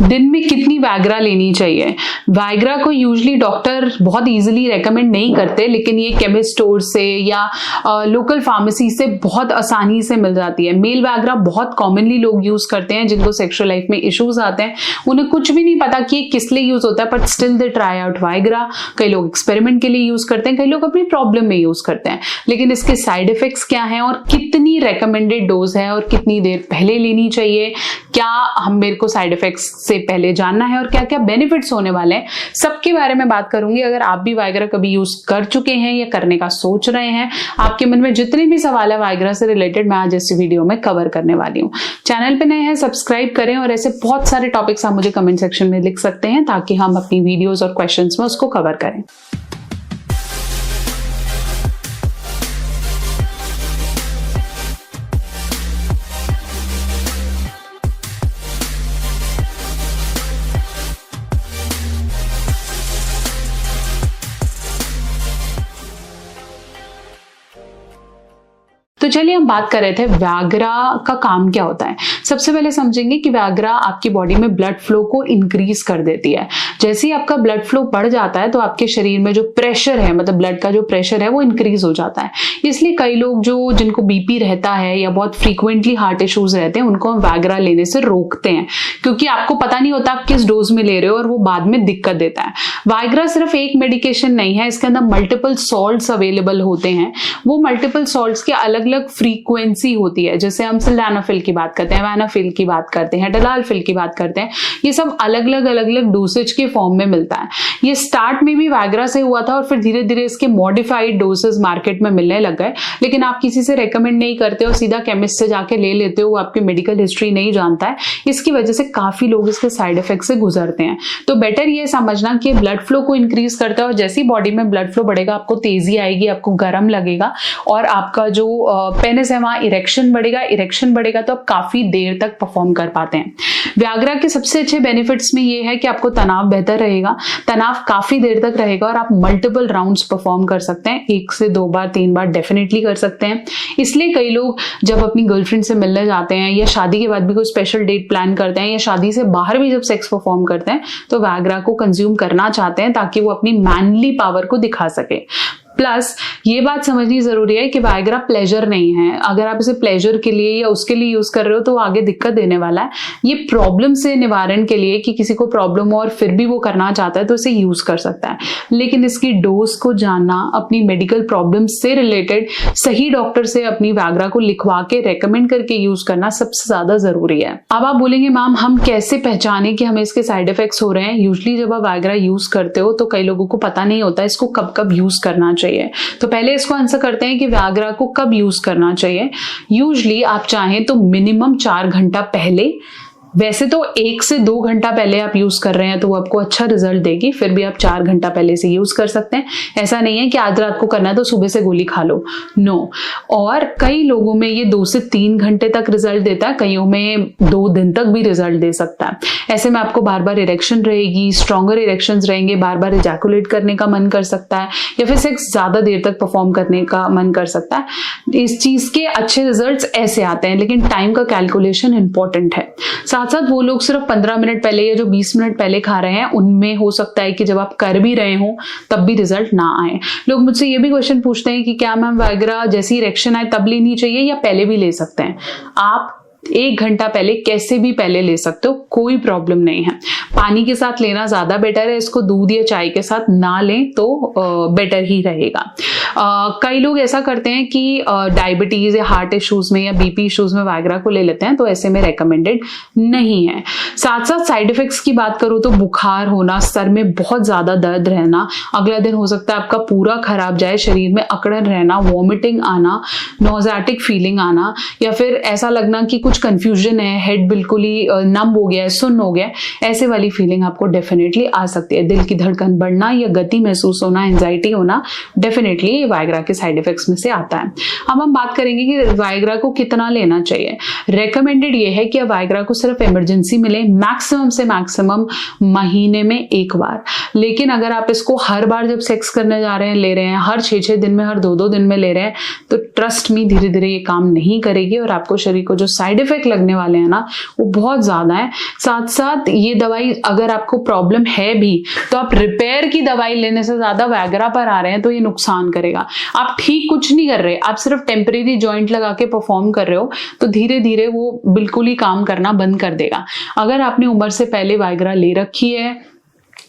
दिन में कितनी वायग्रा लेनी चाहिए? वायग्रा को यूजुअली डॉक्टर बहुत इजीली रेकमेंड नहीं करते, लेकिन ये केमिस्ट स्टोर से या लोकल फार्मेसी से बहुत आसानी से मिल जाती है। मेल वायग्रा बहुत कॉमनली लोग यूज करते हैं जिनको सेक्सुअल लाइफ में इश्यूज आते हैं, उन्हें कुछ भी नहीं पता कि ये किस लिए यूज होता है, but still they try out Viagra. कई लोग एक्सपेरिमेंट के लिए यूज करते हैं, कई लोग अपनी प्रॉब्लम में यूज करते हैं। लेकिन इसके साइड इफेक्ट्स क्या हैं और कितनी रेकमेंडेड डोज है और कितनी देर पहले लेनी चाहिए, क्या हम मेरे को साइड इफेक्ट्स से पहले जानना है और क्या क्या बेनिफिट्स होने वाले हैं, सबके बारे में बात करूंगी। अगर आप भी वायग्रा कभी यूज कर चुके हैं या करने का सोच रहे हैं, आपके मन में जितने भी सवाल है वायग्रा से रिलेटेड, मैं आज इस वीडियो में कवर करने वाली हूँ। चैनल पे नए हैं सब्सक्राइब करें और ऐसे बहुत सारे टॉपिक्स आप मुझे कमेंट सेक्शन में लिख सकते हैं ताकि हम अपनी वीडियोस और क्वेश्चंस में उसको कवर करें। तो चलिए हम बात कर रहे थे वायग्रा का काम क्या होता है। सबसे पहले समझेंगे कि वायग्रा आपकी बॉडी में ब्लड फ्लो को इंक्रीज कर देती है। जैसे ही आपका ब्लड फ्लो बढ़ जाता है तो आपके शरीर में जो प्रेशर है, मतलब ब्लड का जो प्रेशर है वो इंक्रीज हो जाता है। इसलिए कई लोग जिनको बीपी रहता है या बहुत फ्रीक्वेंटली हार्ट इश्यूज रहते हैं, उनको हम वायग्रा लेने से रोकते हैं, क्योंकि आपको पता नहीं होता आप किस डोज में ले रहे हो और वो बाद में दिक्कत देता है। वायग्रा सिर्फ एक मेडिकेशन नहीं है, इसके अंदर मल्टीपल सॉल्ट्स अवेलेबल होते हैं। वो मल्टीपल सॉल्ट्स के अलग अलग फ्रीक्वेंसी होती है। जैसे हम सिल्डेनाफिल की बात करते हैं, वैनाफिल की बात करते हैं, टलालफिल की बात करते हैं, ये सब अलग अलग डोसेज के फॉर्म में मिलता है। ये स्टार्ट में भी वायग्रा से हुआ था और फिर धीरे धीरे इसके मॉडिफाइड डोसेज मार्केट में मिलने लग गए। लेकिन आप किसी से रेकमेंड नहीं करते हो, सीधा केमिस्ट से जाके ले लेते हो, आपकी मेडिकल हिस्ट्री नहीं जानता है। इसकी वजह से काफी लोग इसके साइड इफेक्ट से गुजरते हैं। तो बेटर ये समझना कि ब्लड फ्लो को इंक्रीज करता है और जैसी बॉडी में ब्लड फ्लो बढ़ेगा आपको तेजी आएगी, आपको गर्म लगेगा और आपका जो पेनिस है वहां इरेक्शन बढ़ेगा तो आप काफी देर तक परफॉर्म कर पाते हैं। वायग्रा के सबसे अच्छे बेनिफिट्स में ये है कि आपको तनाव बेहतर रहेगा, तनाव काफी देर तक रहेगा और आप मल्टीपल राउंड्स परफॉर्म कर सकते हैं, 1 से 2 बार 3 बार डेफिनेटली कर सकते हैं। इसलिए कई लोग जब अपनी गर्लफ्रेंड से मिलने जाते हैं या शादी के बाद भी कोई स्पेशल डेट प्लान करते हैं या शादी से बाहर भी जब सेक्स परफॉर्म करते हैं तो वायग्रा को कंज्यूम करना चाहते हैं ताकि वो अपनी मैनली पावर को दिखा सके। प्लस ये बात समझनी जरूरी है कि वायग्रा प्लेजर नहीं है। अगर आप इसे प्लेजर के लिए या उसके लिए यूज कर रहे हो तो आगे दिक्कत देने वाला है। ये प्रॉब्लम से निवारण के लिए, कि किसी को प्रॉब्लम हो और फिर भी वो करना चाहता है तो इसे यूज कर सकता है। लेकिन इसकी डोज को जानना, अपनी मेडिकल प्रॉब्लम से रिलेटेड सही डॉक्टर से अपनी वायग्रा को लिखवा के रेकमेंड करके यूज करना सबसे ज्यादा जरूरी है। अब आप बोलेंगे मैम हम कैसे पहचाने कि हमें इसके साइड इफेक्ट्स हो रहे हैं? यूजुअली जब आप वायग्रा यूज करते हो तो कई लोगों को पता नहीं होता इसको कब कब यूज करना चाहिए। तो पहले इसको आंसर करते हैं कि वायग्रा को कब यूज करना चाहिए। यूजुअली आप चाहें तो मिनिमम 4 घंटा पहले, वैसे तो 1 से 2 घंटा पहले आप यूज कर रहे हैं तो वो आपको अच्छा रिजल्ट देगी, फिर भी आप 4 घंटा पहले से यूज कर सकते हैं। ऐसा नहीं है कि आज रात को करना है तो सुबह से गोली खा लो, नो। और कई लोगों में ये 2 से 3 घंटे तक रिजल्ट देता है, कईयों में 2 दिन तक भी रिजल्ट दे सकता है। ऐसे में आपको बार बार इरेक्शन रहेगी, स्ट्रॉन्गर इरेक्शन रहेंगे, बार बार इजैकुलेट करने का मन कर सकता है या फिर सेक्स ज्यादा देर तक परफॉर्म करने का मन कर सकता है। इस चीज के अच्छे रिजल्ट ऐसे आते हैं, लेकिन टाइम का कैलकुलेशन इंपॉर्टेंट है। साथ वो लोग सिर्फ 15 मिनट पहले या जो 20 मिनट पहले खा रहे हैं, उनमें हो सकता है कि जब आप कर भी रहे हो तब भी रिजल्ट ना आए। लोग मुझसे ये भी क्वेश्चन पूछते हैं कि क्या मैम वायग्रा जैसी इरेक्शन आए तब लेनी चाहिए या पहले भी ले सकते हैं? आप 1 घंटा पहले कैसे भी पहले ले सकते हो, कोई प्रॉब्लम नहीं है। पानी के साथ लेना ज्यादा बेटर है, इसको दूध या चाय के साथ ना लें तो बेटर ही रहेगा। कई लोग ऐसा करते हैं कि डायबिटीज या हार्ट इश्यूज में या बीपी इश्यूज में वायग्रा को ले लेते हैं, तो ऐसे में रेकमेंडेड नहीं है। साथ साथ साइड इफेक्ट्स की बात करूं तो बुखार होना, सर में बहुत ज्यादा दर्द रहना, अगला दिन हो सकता है आपका पूरा खराब जाए, शरीर में अकड़न रहना, वॉमिटिंग आना, नोजेटिक फीलिंग आना या फिर ऐसा लगना कि कुछ कंफ्यूजन है, हेड बिल्कुल ही नम हो गया है, सुन्न हो गया है, ऐसे वाली वाली फीलिंग आपको डेफिनेटली आ सकती है। दिल की धड़कन बढ़ना या गति महसूस होना, एंजाइटी होना, डेफिनेटली ये वायग्रा के साइड इफेक्ट्स में से आता है। अब हम बात करेंगे कि वायग्रा को कितना लेना चाहिए। रेकमेंडेड ये है कि वायग्रा को सिर्फ इमरजेंसी मिले, मैक्सिमम से मैक्सिमम महीने में एक बार। लेकिन अगर आप इसको हर बार जब सेक्स करने जा रहे हैं ले रहे हैं, हर 6-6 दिन में, हर 2-2 दिन में ले रहे हैं, तो ट्रस्ट मी धीरे धीरे ये काम नहीं करेगी और आपको शरीर को जो साइड इफेक्ट लगने वाले हैं ना वो बहुत ज्यादा है। साथ साथ ये दवाई अगर आपको प्रॉब्लम है भी तो आप रिपेयर की दवाई लेने से ज्यादा वायग्रा पर आ रहे हैं तो ये नुकसान करेगा। आप ठीक कुछ नहीं कर रहे, आप सिर्फ टेम्परेरी जॉइंट लगा के परफॉर्म कर रहे हो तो धीरे धीरे वो बिल्कुल ही काम करना बंद कर देगा। अगर आपने उम्र से पहले वायग्रा ले रखी है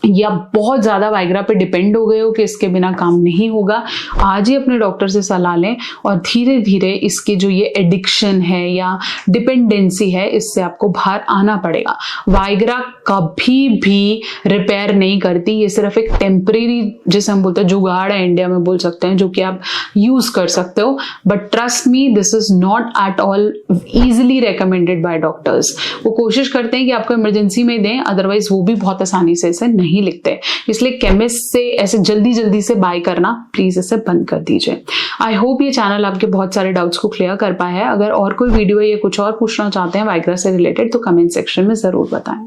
या बहुत ज्यादा वायग्रा पे डिपेंड हो गए हो कि इसके बिना काम नहीं होगा, आज ही अपने डॉक्टर से सलाह लें और धीरे धीरे इसकी जो ये एडिक्शन है या डिपेंडेंसी है इससे आपको बाहर आना पड़ेगा। वायग्रा कभी भी रिपेयर नहीं करती, ये सिर्फ एक टेम्परेरी, जिसे हम बोलते हैं जुगाड़ है, इंडिया में बोल सकते हैं, जो कि आप यूज कर सकते हो। But trust me this is not at all easily recommended by doctors. वो कोशिश करते हैं कि आपको इमरजेंसी में दें, अदरवाइज वो भी बहुत आसानी से इसे नहीं लिखते। इसलिए केमिस्ट से ऐसे जल्दी जल्दी से बाय करना प्लीज इसे बंद कर दीजिए। आई होप ये चैनल आपके बहुत सारे डाउट्स को क्लियर कर पाया है। अगर और कोई वीडियो या कुछ और पूछना चाहते हैं वायग्रा से रिलेटेड तो कमेंट सेक्शन में जरूर बताएं।